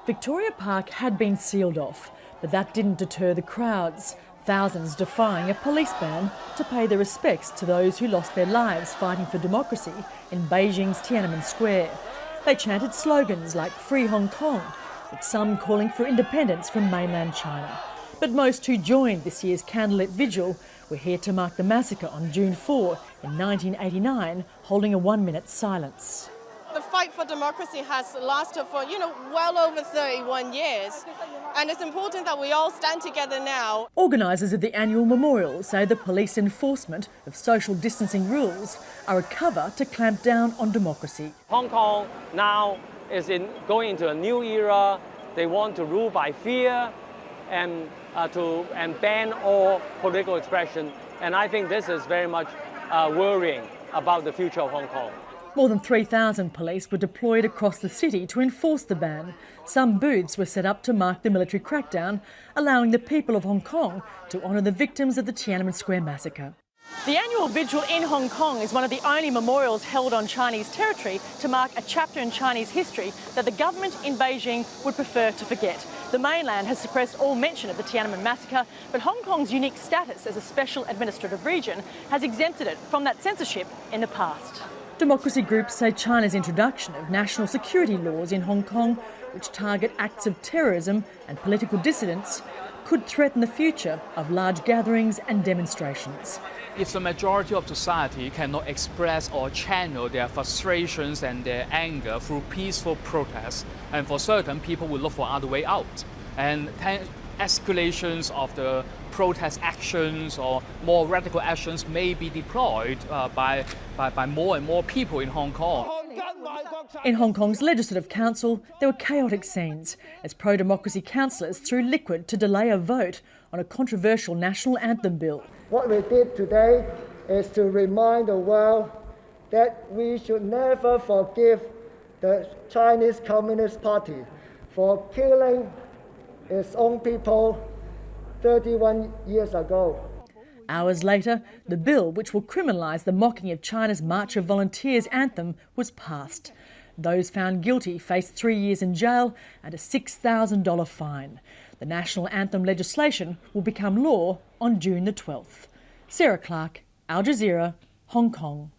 Victoria Park had been sealed off, but that didn't deter the crowds, thousands defying a police ban to pay their respects to those who lost their lives fighting for democracy in Beijing's Tiananmen Square. They chanted slogans like "Free Hong Kong," with some calling for independence from mainland China. But most who joined this year's candlelit vigil were here to mark the massacre on June 4 in 1989, holding a 1-minute silence. The fight for democracy has lasted for, well over 31 years. And it's important that we all stand together now. Organisers of the annual memorial say the police enforcement of social distancing rules are a cover to clamp down on democracy. Hong Kong now is going into a new era. They want to rule by fear and ban all political expression. And I think this is very much worrying about the future of Hong Kong. More than 3,000 police were deployed across the city to enforce the ban. Some booths were set up to mark the military crackdown, allowing the people of Hong Kong to honour the victims of the Tiananmen Square massacre. The annual vigil in Hong Kong is one of the only memorials held on Chinese territory to mark a chapter in Chinese history that the government in Beijing would prefer to forget. The mainland has suppressed all mention of the Tiananmen massacre, but Hong Kong's unique status as a special administrative region has exempted it from that censorship in the past. Democracy groups say China's introduction of national security laws in Hong Kong, which target acts of terrorism and political dissidents, could threaten the future of large gatherings and demonstrations. If the majority of society cannot express or channel their frustrations and their anger through peaceful protests, and for certain people will look for other way out. And escalations of the protest actions or more radical actions may be deployed by more and more people in Hong Kong. In Hong Kong's Legislative Council, there were chaotic scenes as pro-democracy councillors threw liquid to delay a vote on a controversial national anthem bill. What we did today is to remind the world that we should never forgive the Chinese Communist Party for killing its own people 31 years ago. Hours later, the bill, which will criminalise the mocking of China's March of Volunteers anthem, was passed. Those found guilty face 3 years in jail and a $6,000 fine. The national anthem legislation will become law on June the 12th. Sarah Clarke, Al Jazeera, Hong Kong.